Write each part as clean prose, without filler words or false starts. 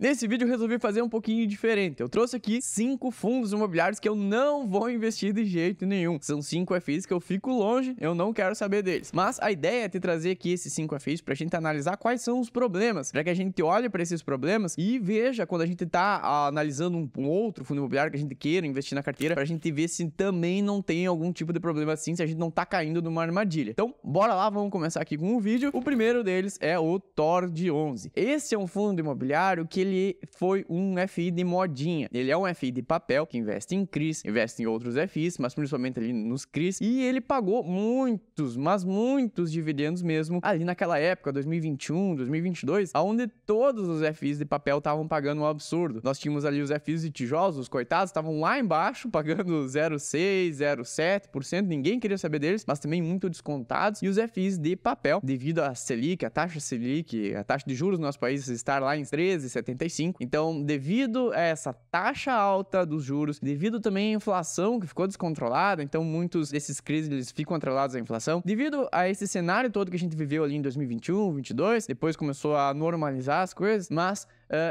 Nesse vídeo eu resolvi fazer um pouquinho diferente. Eu trouxe aqui 5 fundos imobiliários que eu não vou investir de jeito nenhum. São 5 FIs que eu fico longe, eu não quero saber deles. Mas a ideia é te trazer aqui esses 5 FIs pra gente analisar quais são os problemas, pra que a gente olhe pra esses problemas e veja quando a gente tá analisando um outro fundo imobiliário que a gente queira investir na carteira, pra gente ver se também não tem algum tipo de problema assim, se a gente não tá caindo numa armadilha. Então, bora lá, vamos começar aqui com um vídeo. O primeiro deles é o TORD11. Esse é um fundo imobiliário que ele foi um FI de modinha. Ele é um FI de papel que investe em CRIs, investe em outros FIs, mas principalmente ali nos CRIs, e ele pagou muitos, mas muitos dividendos mesmo ali naquela época, 2021, 2022, onde todos os FIs de papel estavam pagando um absurdo. Nós tínhamos ali os FIs de tijolos, os coitados estavam lá embaixo pagando 0,6%, 0,7%, ninguém queria saber deles, mas também muito descontados, e os FIs de papel, devido à Selic, a taxa Selic, a taxa de juros no nosso país estar lá em 13,75%. Então, devido a essa taxa alta dos juros, devido também à inflação que ficou descontrolada, então muitos desses CRIs eles ficam atrelados à inflação, devido a esse cenário todo que a gente viveu ali em 2021, 2022, depois começou a normalizar as coisas, mas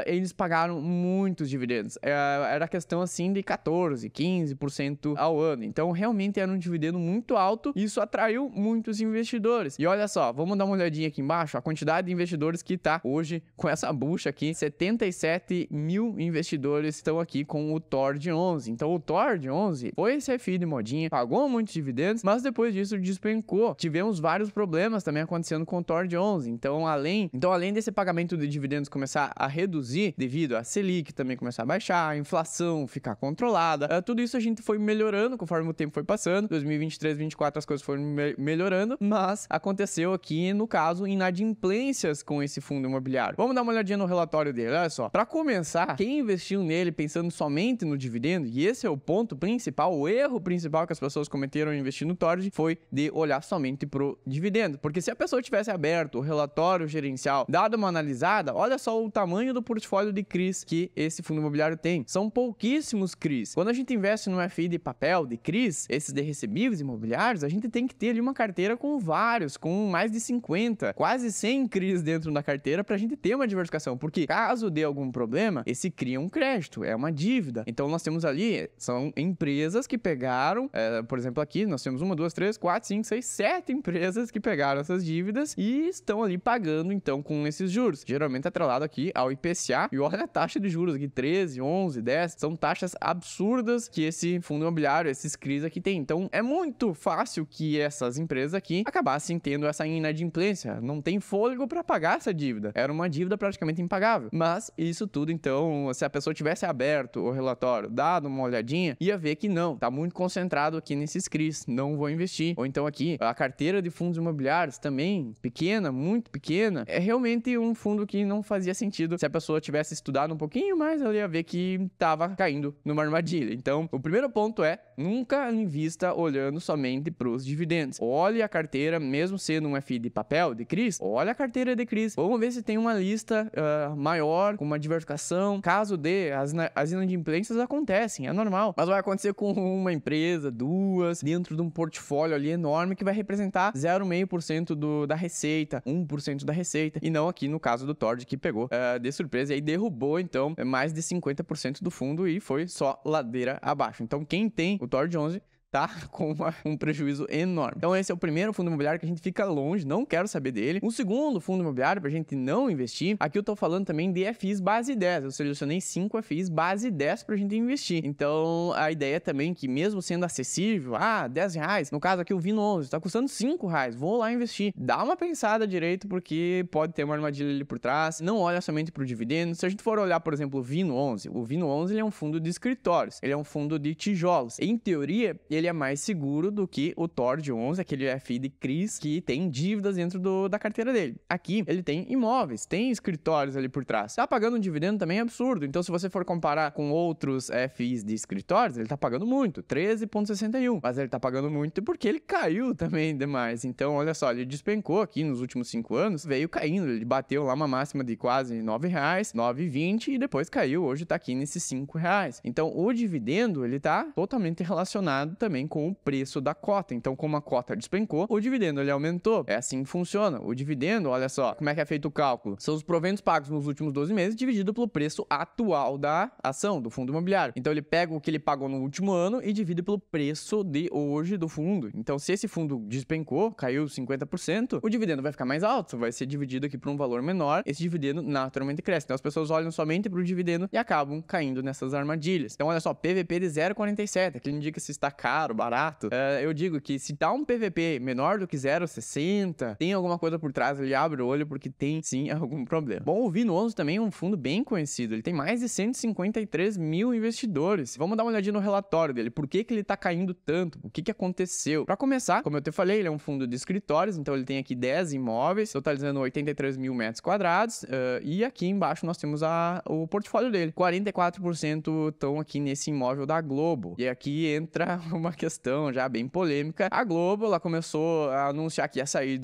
eles pagaram muitos dividendos. Era questão assim de 14%, 15% ao ano. Então, realmente era um dividendo muito alto e isso atraiu muitos investidores. E olha só, vamos dar uma olhadinha aqui embaixo, a quantidade de investidores que tá hoje com essa bucha aqui. 77 mil investidores estão aqui com o TORD11. Então, o TORD11 foi esse FI de modinha, pagou muitos dividendos, mas depois disso despencou. Tivemos vários problemas também acontecendo com o TORD11. Então, além desse pagamento de dividendos começar a reduzir devido a Selic também começar a baixar, a inflação ficar controlada, tudo isso a gente foi melhorando conforme o tempo foi passando. 2023, 2024 as coisas foram melhorando, mas aconteceu aqui no caso inadimplências com esse fundo imobiliário. Vamos dar uma olhadinha no relatório dele, olha só. Para começar, quem investiu nele pensando somente no dividendo, e esse é o ponto principal, o erro principal que as pessoas cometeram em investir no TORD, foi de olhar somente pro dividendo, porque se a pessoa tivesse aberto o relatório gerencial, dado uma analisada, olha só o tamanho do portfólio de CRIs que esse fundo imobiliário tem. São pouquíssimos CRIs. Quando a gente investe no FI de papel, de CRIs, esses de recebíveis imobiliários, a gente tem que ter ali uma carteira com vários, com mais de 50, quase 100 CRIs dentro da carteira pra gente ter uma diversificação, porque caso dê algum problema, esse CRI é um crédito, é uma dívida. Então nós temos ali, são empresas que pegaram, por exemplo aqui, nós temos 1, 2, 3, 4, 5, 6, 7 empresas que pegaram essas dívidas e estão ali pagando então com esses juros, geralmente atrelado aqui ao IPCA, e olha a taxa de juros aqui, 13, 11, 10, são taxas absurdas que esse fundo imobiliário, esses CRIs aqui tem. Então é muito fácil que essas empresas aqui acabassem tendo essa inadimplência, não tem fôlego para pagar essa dívida, era uma dívida praticamente impagável. Mas isso tudo então, se a pessoa tivesse aberto o relatório, dado uma olhadinha, ia ver que não, tá muito concentrado aqui nesses CRIs, não vou investir. Ou então aqui, a carteira de fundos imobiliários também, pequena, muito pequena, é realmente um fundo que não fazia sentido. Se a pessoa tivesse estudado um pouquinho mais, ela ia ver que tava caindo numa armadilha. Então, o primeiro ponto é, nunca invista olhando somente pros dividendos. Olhe a carteira, mesmo sendo um FI de papel, de CRIs, olha a carteira de CRIs. Vamos ver se tem uma lista maior, com uma diversificação. Caso dê, as inadimplências acontecem, é normal. Mas vai acontecer com uma empresa, duas, dentro de um portfólio ali enorme que vai representar 0,5% da receita, 1% da receita, e não aqui no caso do TORD que pegou de surpresa e aí derrubou então mais de 50% do fundo e foi só ladeira abaixo. Então quem tem o TORD11 tá com um prejuízo enorme. Então esse é o primeiro fundo imobiliário que a gente fica longe, não quero saber dele. O segundo fundo imobiliário pra gente não investir, aqui eu tô falando também de FIs base 10, eu selecionei 5 FIs base 10 pra gente investir. Então a ideia também que mesmo sendo acessível, R$10, no caso aqui o VINO11, tá custando R$5, vou lá investir. Dá uma pensada direito porque pode ter uma armadilha ali por trás, não olha somente pro dividendo. Se a gente for olhar, por exemplo, o VINO11 ele é um fundo de escritórios, ele é um fundo de tijolos. Em teoria, ele é mais seguro do que o TORD11, aquele FI de CRIs que tem dívidas dentro da carteira dele. Aqui, ele tem imóveis, tem escritórios ali por trás. Tá pagando um dividendo também absurdo. Então, se você for comparar com outros FIs de escritórios, ele tá pagando muito, 13,61. Mas ele tá pagando muito porque ele caiu também demais. Então, olha só, ele despencou aqui nos últimos 5 anos, veio caindo. Ele bateu lá uma máxima de quase R$9, 9,20 e depois caiu. Hoje tá aqui nesses R$5. Então, o dividendo, ele tá totalmente relacionado também também com o preço da cota. Então, como a cota despencou, o dividendo ele aumentou. É assim que funciona. O dividendo, olha só, como é que é feito o cálculo? São os proventos pagos nos últimos 12 meses dividido pelo preço atual da ação, do fundo imobiliário. Então, ele pega o que ele pagou no último ano e divide pelo preço de hoje do fundo. Então, se esse fundo despencou, caiu 50%, o dividendo vai ficar mais alto, vai ser dividido aqui por um valor menor, esse dividendo naturalmente cresce. Então, as pessoas olham somente para o dividendo e acabam caindo nessas armadilhas. Então, olha só, PVP de 0,47, aqui indica se está caro, barato. Eu digo que se tá um PVP menor do que 0,60, tem alguma coisa por trás, ele abre o olho porque tem sim algum problema. Bom, o Vino11 também é um fundo bem conhecido, ele tem mais de 153 mil investidores. Vamos dar uma olhadinha no relatório dele, por que ele tá caindo tanto, o que aconteceu? Para começar, como eu te falei, ele é um fundo de escritórios, então ele tem aqui 10 imóveis, totalizando 83 mil metros quadrados, e aqui embaixo nós temos o portfólio dele. 44% estão aqui nesse imóvel da Globo. E aqui entra uma questão já bem polêmica. A Globo, ela começou a anunciar que ia sair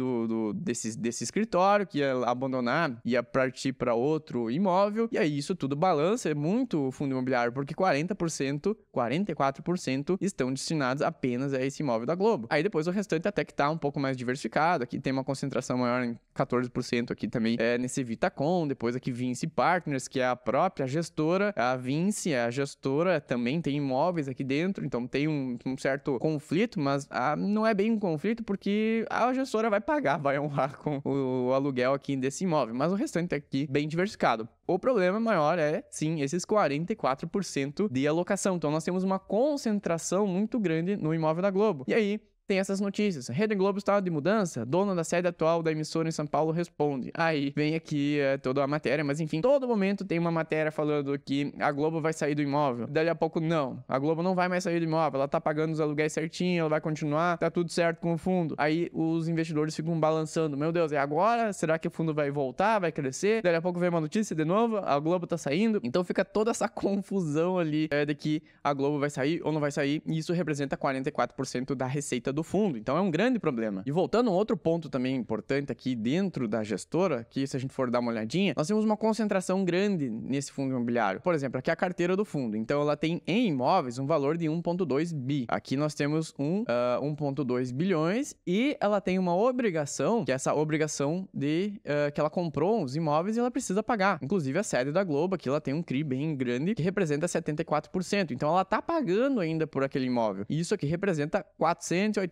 desse escritório, que ia abandonar, ia partir para outro imóvel, e aí isso tudo balança, é muito fundo imobiliário, porque 44% estão destinados apenas a esse imóvel da Globo. Aí depois o restante até que tá um pouco mais diversificado, aqui tem uma concentração maior em 14% aqui também nesse Vitacom, depois aqui Vinci Partners, que é a própria gestora, a Vinci, a gestora, também tem imóveis aqui dentro, então tem um certo conflito, mas não é bem um conflito porque a gestora vai pagar, vai honrar com o aluguel aqui desse imóvel, mas o restante aqui bem diversificado. O problema maior é, sim, esses 44% de alocação, então nós temos uma concentração muito grande no imóvel da Globo. E aí, tem essas notícias. Rede Globo está de mudança? Dona da sede atual da emissora em São Paulo responde. Aí vem aqui toda a matéria, mas enfim, todo momento tem uma matéria falando que a Globo vai sair do imóvel. Dali a pouco, não. A Globo não vai mais sair do imóvel. Ela tá pagando os aluguéis certinho, ela vai continuar, tá tudo certo com o fundo. Aí os investidores ficam balançando. Meu Deus, é agora? Será que o fundo vai voltar, vai crescer? Dali a pouco vem uma notícia de novo, a Globo tá saindo. Então fica toda essa confusão ali de que a Globo vai sair ou não vai sair. E isso representa 44% da receita do fundo, então é um grande problema. E voltando a um outro ponto também importante aqui dentro da gestora, que se a gente for dar uma olhadinha, nós temos uma concentração grande nesse fundo imobiliário. Por exemplo, aqui é a carteira do fundo, então ela tem em imóveis um valor de 1,2 bi. Aqui nós temos 1,2 bilhões e ela tem uma obrigação, que é essa obrigação de que ela comprou os imóveis e ela precisa pagar. Inclusive a sede da Globo, aqui ela tem um CRI bem grande que representa 74%, então ela tá pagando ainda por aquele imóvel. E isso aqui representa 484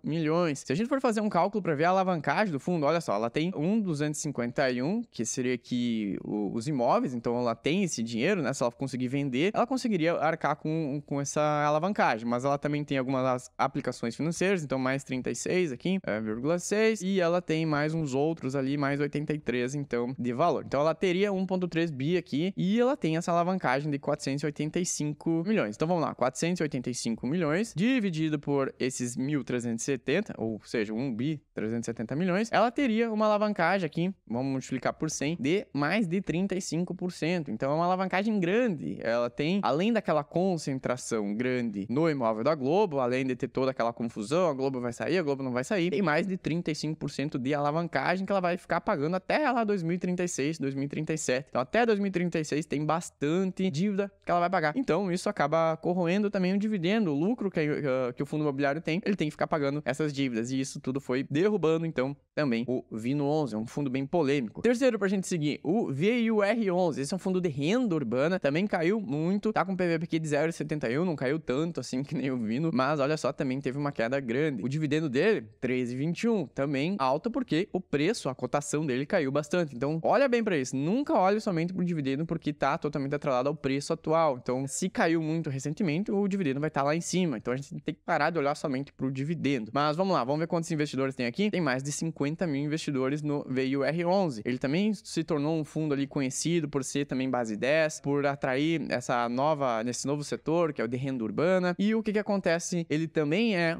milhões. Se a gente for fazer um cálculo para ver a alavancagem do fundo, olha só, ela tem 1,251, que seria aqui os imóveis, então ela tem esse dinheiro, né? Se ela conseguir vender, ela conseguiria arcar com essa alavancagem, mas ela também tem algumas aplicações financeiras, então mais 36 aqui, 0,6, e ela tem mais uns outros ali, mais 83, então, de valor. Então ela teria 1,3 bi aqui, e ela tem essa alavancagem de 485 milhões. Então vamos lá, 485 milhões, dividido por esses 1.370, ou seja, 1 bi 370 milhões, ela teria uma alavancagem aqui, vamos multiplicar por 100, de mais de 35%. Então é uma alavancagem grande. Ela tem, além daquela concentração grande no imóvel da Globo, além de ter toda aquela confusão, a Globo vai sair, a Globo não vai sair, tem mais de 35% de alavancagem que ela vai ficar pagando até lá 2036, 2037. Então até 2036 tem bastante dívida que ela vai pagar. Então isso acaba corroendo também o dividendo, o lucro que o fundo imobiliário tem, ele tem que ficar pagando essas dívidas, e isso tudo foi derrubando, então, também o Vino11, é um fundo bem polêmico. Terceiro pra gente seguir, o VUR11, esse é um fundo de renda urbana, também caiu muito, tá com PVP aqui de 0,71, não caiu tanto assim que nem o Vino, mas olha só, também teve uma queda grande. O dividendo dele, 13,21, também alto porque o preço, a cotação dele caiu bastante. Então, olha bem pra isso, nunca olhe somente pro dividendo porque tá totalmente atrelado ao preço atual. Então, se caiu muito recentemente, o dividendo vai estar lá em cima. Então, a gente tem que parar de olhar somente pro dividendo. Mas vamos lá, vamos ver quantos investidores tem aqui. Tem mais de 50 mil investidores no VUR11. Ele também se tornou um fundo ali conhecido por ser também base 10, por atrair nesse novo setor, que é o de renda urbana. E o que acontece? Ele também é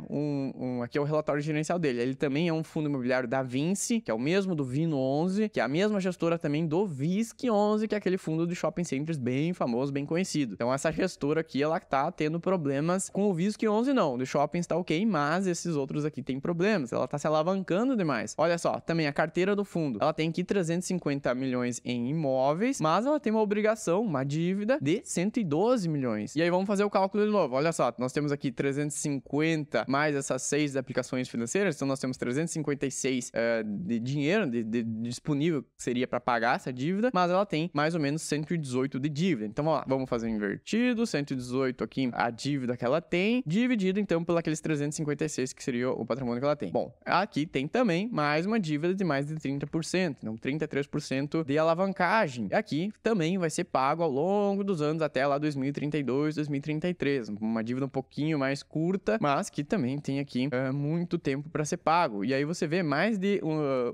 aqui é o relatório gerencial dele. Ele também é um fundo imobiliário da Vinci, que é o mesmo do Vino11, que é a mesma gestora também do VISC11, que é aquele fundo de shopping centers bem famoso, bem conhecido. Então essa gestora aqui, ela tá tendo problemas com o VISC11 não. O de shopping está ok, bem, mas esses outros aqui têm problemas. Ela tá se alavancando demais. Olha só, também a carteira do fundo. Ela tem aqui 350 milhões em imóveis, mas ela tem uma obrigação, uma dívida de 112 milhões. E aí vamos fazer o cálculo de novo. Olha só, nós temos aqui 350 mais essas 6 aplicações financeiras, então nós temos 356 de dinheiro de disponível que seria para pagar essa dívida, mas ela tem mais ou menos 118 de dívida. Então vamos lá, vamos fazer invertido, 118 aqui a dívida que ela tem, dividido então por aqueles 356 que seria o patrimônio que ela tem. Bom, aqui tem também mais uma dívida de mais de 30%, então 33% de alavancagem. E aqui também vai ser pago ao longo dos anos até lá 2032, 2033, uma dívida um pouquinho mais curta, mas que também tem aqui muito tempo para ser pago. E aí você vê mais de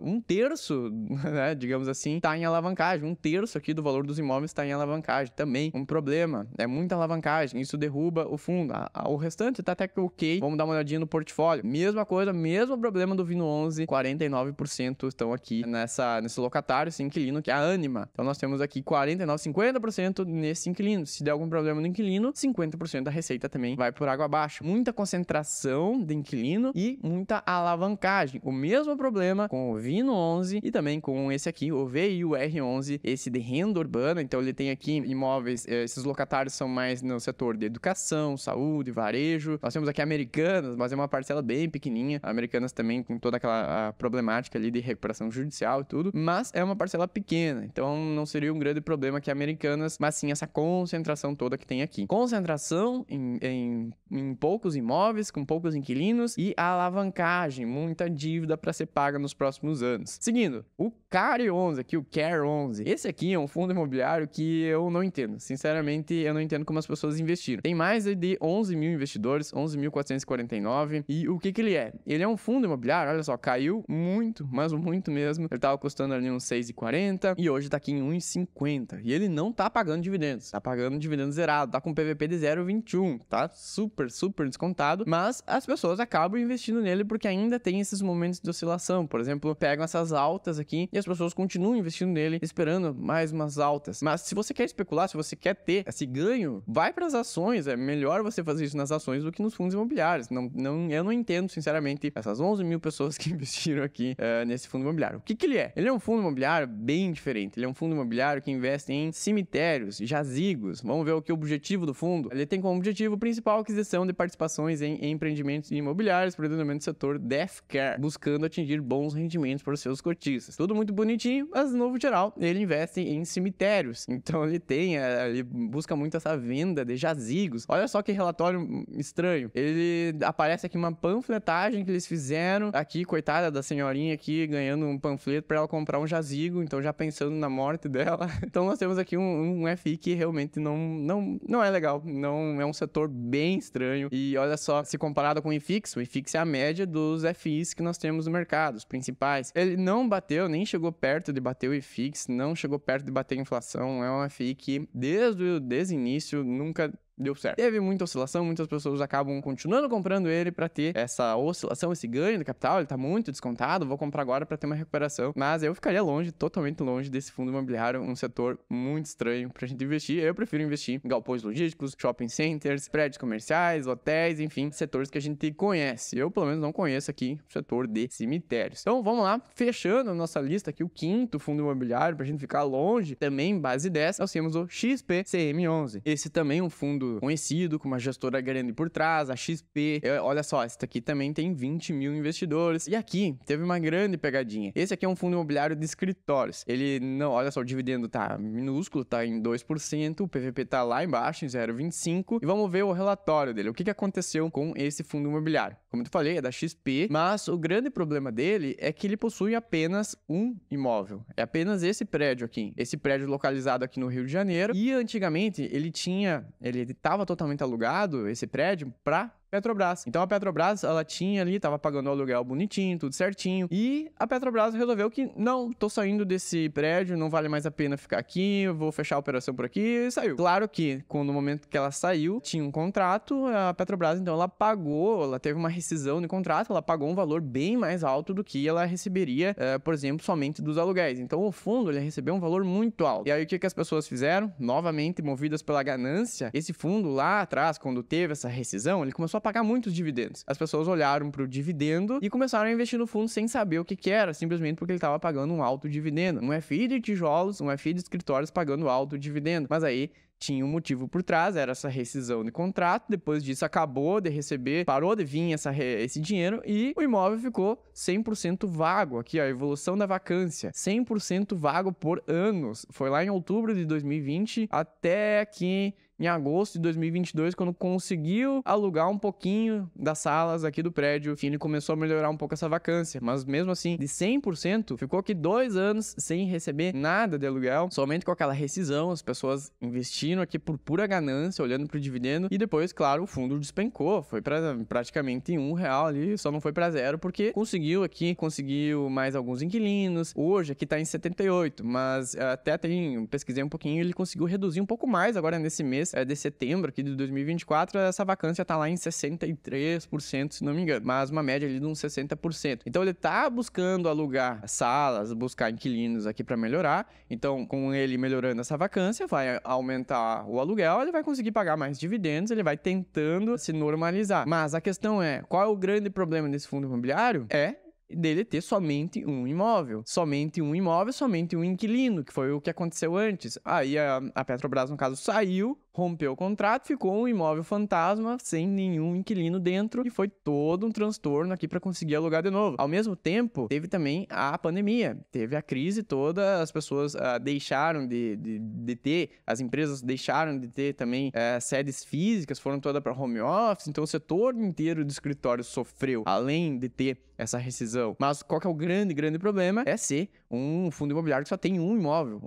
um terço, né, digamos assim, está em alavancagem. Um terço aqui do valor dos imóveis está em alavancagem. Também um problema, é muita alavancagem, isso derruba o fundo. O restante tá até que ok. Vamos dar uma olhadinha no portfólio. Mesma coisa, mesmo problema do Vino 11, 49% estão aqui nesse locatário, esse inquilino, que é a Anima. Então nós temos aqui 49, 50% nesse inquilino. Se der algum problema no inquilino, 50% da receita também vai por água abaixo. Muita concentração de inquilino e muita alavancagem. O mesmo problema com o Vino 11 e também com esse aqui, o VIUR11, esse de renda urbana. Então ele tem aqui imóveis, esses locatários são mais no setor de educação, saúde, varejo. Nós temos aqui Americanas, mas é uma parcela bem pequenininha. Americanas também com toda aquela problemática ali de recuperação judicial e tudo, mas é uma parcela pequena, então não seria um grande problema que Americanas, mas sim essa concentração toda que tem aqui. Concentração em poucos imóveis, com poucos inquilinos e alavancagem, muita dívida para ser paga nos próximos anos. Seguindo, o CARE 11 aqui, o CARE 11, esse aqui é um fundo imobiliário que eu não entendo. Sinceramente, eu não entendo como as pessoas investiram. Tem mais de 11 mil investidores, 11.449, e o que ele é? Ele é um fundo imobiliário, olha só, caiu muito, mas muito mesmo. Ele tava custando ali uns 6,40 e hoje tá aqui em 1,50. E ele não tá pagando dividendos, tá pagando dividendo zerado, tá com PVP de 0,21, tá super descontado, mas as pessoas acabam investindo nele porque ainda tem esses momentos de oscilação. Por exemplo, pegam essas altas aqui e as pessoas continuam investindo nele, esperando mais umas altas. Mas se você quer especular, se você quer ter esse ganho, vai para as ações. É melhor você fazer isso nas ações do que nos fundos imobiliários. Eu não entendo, sinceramente, essas 11 mil pessoas que investiram aqui nesse fundo imobiliário. O que ele é? Ele é um fundo imobiliário bem diferente. Ele é um fundo imobiliário que investe em cemitérios, jazigos. Vamos ver o que é o objetivo do fundo. Ele tem como objetivo principal a aquisição de participações em empreendimentos imobiliários, predominantemente no setor deathcare, buscando atingir bons rendimentos para os seus cotistas. Tudo muito bonitinho, mas no geral ele investe em cemitérios. Então ele busca muito essa venda de jazigos. Olha só que relatório estranho. Ele aparece aqui uma panfletagem que eles fizeram aqui, coitada da senhorinha aqui ganhando um panfleto para ela comprar um jazigo, então já pensando na morte dela. Então nós temos aqui um FI que realmente não é legal, não é um setor bem estranho. E olha só, se comparado com o IFIX é a média dos FIs que nós temos no mercado, os principais. Ele não bateu, nem chegou perto de bater o IFIX, não chegou perto de bater a inflação. É um FI que desde o início nunca deu certo. Teve muita oscilação, muitas pessoas acabam continuando comprando ele para ter essa oscilação, esse ganho de capital. Ele tá muito descontado, vou comprar agora para ter uma recuperação. Mas eu ficaria longe, totalmente longe desse fundo imobiliário, um setor muito estranho pra gente investir. Eu prefiro investir em galpões logísticos, shopping centers, prédios comerciais, hotéis, enfim, setores que a gente conhece. Eu, pelo menos, não conheço aqui o setor de cemitérios. Então, vamos lá, fechando a nossa lista aqui, o quinto fundo imobiliário, pra gente ficar longe, também base dessa, nós temos o XPCM11. Esse também é um fundo conhecido, com uma gestora grande por trás, a XP. Olha só, esse aqui também tem 20 mil investidores. E aqui teve uma grande pegadinha. Esse aqui é um fundo imobiliário de escritórios. Ele não, olha só, o dividendo tá minúsculo, tá em 2%, o PVP tá lá embaixo, em 0,25%. E vamos ver o relatório dele. O que aconteceu com esse fundo imobiliário? Como eu falei, é da XP, mas o grande problema dele é que ele possui apenas um imóvel. É apenas esse prédio aqui. Esse prédio localizado aqui no Rio de Janeiro. E antigamente ele estava totalmente alugado, esse prédio, para Petrobras. Então a Petrobras, ela tinha ali, tava pagando o aluguel bonitinho, tudo certinho. E a Petrobras resolveu que não, tô saindo desse prédio, não vale mais a pena ficar aqui, eu vou fechar a operação por aqui, e saiu. Claro que, no momento que ela saiu, tinha um contrato, a Petrobras, então ela teve uma rescisão de contrato, ela pagou um valor bem mais alto do que ela receberia, por exemplo, somente dos aluguéis. Então o fundo, ele recebeu um valor muito alto. E aí o que as pessoas fizeram? Novamente, movidas pela ganância, esse fundo lá atrás, quando teve essa rescisão, ele começou a pagar muitos dividendos. As pessoas olharam para o dividendo e começaram a investir no fundo sem saber o que era, simplesmente porque ele estava pagando um alto dividendo. Um FI de tijolos, um FI de escritórios pagando alto dividendo. Mas aí tinha um motivo por trás, era essa rescisão de contrato. Depois disso, acabou de receber, parou de vir esse dinheiro e o imóvel ficou 100% vago. Aqui, a evolução da vacância, 100% vago por anos. Foi lá em outubro de 2020 até aqui em agosto de 2022, quando conseguiu alugar um pouquinho das salas aqui do prédio, enfim, ele começou a melhorar um pouco essa vacância. Mas mesmo assim, de 100%, ficou aqui 2 anos sem receber nada de aluguel, somente com aquela rescisão, as pessoas investindo aqui por pura ganância, olhando pro dividendo, e depois, claro, o fundo despencou, foi para praticamente R$1 ali, só não foi para 0, porque conseguiu mais alguns inquilinos. Hoje aqui tá em 78, mas até pesquisei um pouquinho, ele conseguiu reduzir um pouco mais agora nesse mês de setembro aqui de 2024, essa vacância tá lá em 63%, se não me engano, mas uma média ali de uns 60%. Então ele tá buscando alugar salas, buscar inquilinos aqui para melhorar. Então, com ele melhorando essa vacância, vai aumentar o aluguel, ele vai conseguir pagar mais dividendos, ele vai tentando se normalizar. Mas a questão é, qual é o grande problema desse fundo imobiliário? Dele ter somente um imóvel. Somente um imóvel, somente um inquilino, que foi o que aconteceu antes. Aí a Petrobras, no caso, saiu, rompeu o contrato, ficou um imóvel fantasma, sem nenhum inquilino dentro, e foi todo um transtorno aqui para conseguir alugar de novo. Ao mesmo tempo, teve também a pandemia, teve a crise toda, as pessoas deixaram de ter, as empresas deixaram de ter também sedes físicas, foram todas para home office, então o setor inteiro do escritório sofreu, além de ter essa rescisão. Mas qual que é o grande problema? É ser um fundo imobiliário que só tem um imóvel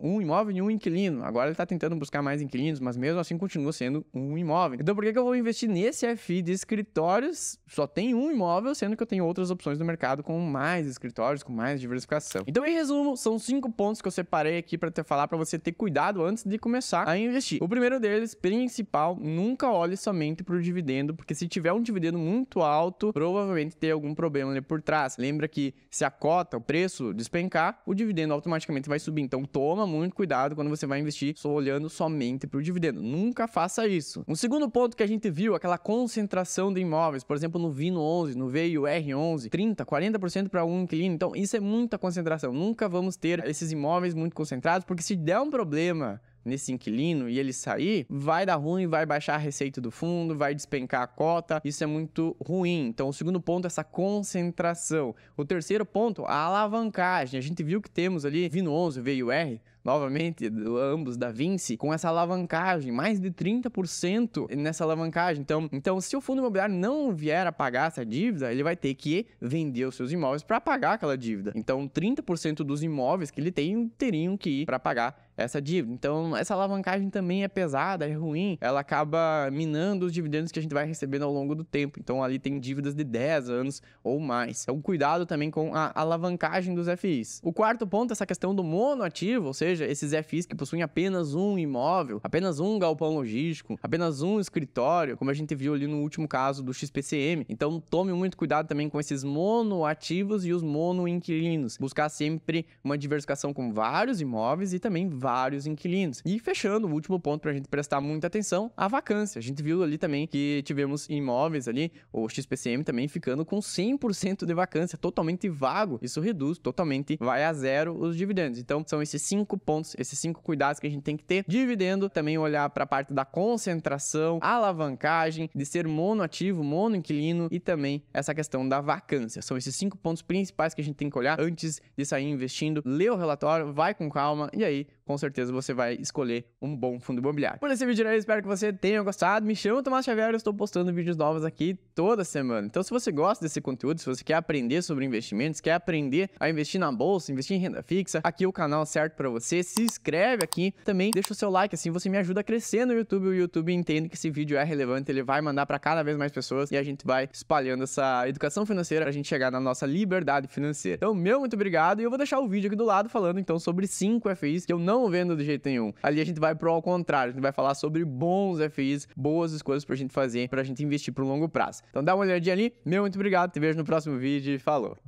e um inquilino. Agora ele está tentando buscar mais inquilinos, mas mesmo assim continua sendo um imóvel. Então por que eu vou investir nesse FI de escritórios? Só tem um imóvel, sendo que eu tenho outras opções no mercado com mais escritórios, com mais diversificação. Então, em resumo, são 5 pontos que eu separei aqui para falar para você ter cuidado antes de começar a investir. O primeiro deles, principal, nunca olhe somente para o dividendo, porque se tiver um dividendo muito alto, provavelmente tem algum problema ali por trás. Lembra que se a cota, o preço despencar, o dividendo automaticamente vai subir. Então toma muito cuidado quando você vai investir só olhando somente para o dividendo. Nunca faça isso. Um segundo ponto que a gente viu, aquela concentração de imóveis, por exemplo, no VINO 11, no VIR 11, 30%, 40% para um inquilino. Então isso é muita concentração. Nunca vamos ter esses imóveis muito concentrados, porque se der um problema nesse inquilino e ele sair, vai dar ruim, vai baixar a receita do fundo, vai despencar a cota, isso é muito ruim. Então o segundo ponto é essa concentração. O terceiro ponto, a alavancagem. A gente viu que temos ali VINO 11, VIR, novamente, ambos da Vinci, com essa alavancagem, mais de 30% nessa alavancagem. Então, se o fundo imobiliário não vier a pagar essa dívida, ele vai ter que vender os seus imóveis para pagar aquela dívida. Então, 30% dos imóveis que ele tem teriam que ir para pagar essa dívida. Então, essa alavancagem também é pesada, é ruim, ela acaba minando os dividendos que a gente vai recebendo ao longo do tempo. Então, ali tem dívidas de 10 anos ou mais. Então, cuidado também com a alavancagem dos FIs. O quarto ponto é essa questão do monoativo, ou seja, esses FIs que possuem apenas um imóvel, apenas um galpão logístico, apenas um escritório, como a gente viu ali no último caso do XPCM. Então, tome muito cuidado também com esses monoativos e os monoinquilinos. Buscar sempre uma diversificação com vários imóveis e também vários inquilinos. E fechando, o último ponto para a gente prestar muita atenção, a vacância. A gente viu ali também que tivemos imóveis ali, o XPCM também ficando com 100% de vacância, totalmente vago. Isso reduz totalmente, vai a 0 os dividendos. Então, são esses 5 pontos, esses 5 cuidados que a gente tem que ter. Dividendo, também olhar para a parte da concentração, alavancagem, de ser monoativo, monoinquilino e também essa questão da vacância. São esses 5 pontos principais que a gente tem que olhar antes de sair investindo. Lê o relatório, vai com calma e aí, com certeza, você vai escolher um bom fundo imobiliário. Por esse vídeo aí, espero que você tenha gostado. Me chamo Tomás Xavier, eu estou postando vídeos novos aqui toda semana. Então, se você gosta desse conteúdo, se você quer aprender sobre investimentos, quer aprender a investir na bolsa, investir em renda fixa, aqui é o canal certo para você. Se inscreve aqui, também deixa o seu like, assim você me ajuda a crescer no YouTube. O YouTube entende que esse vídeo é relevante, ele vai mandar para cada vez mais pessoas e a gente vai espalhando essa educação financeira para a gente chegar na nossa liberdade financeira. Então, muito obrigado, e eu vou deixar o vídeo aqui do lado falando então sobre 5 FIs que eu não vendo de jeito nenhum. Ali a gente vai pro ao contrário, a gente vai falar sobre bons FIs, boas escolhas pra gente fazer, pra gente investir pro longo prazo. Então dá uma olhadinha ali, muito obrigado, te vejo no próximo vídeo e falou!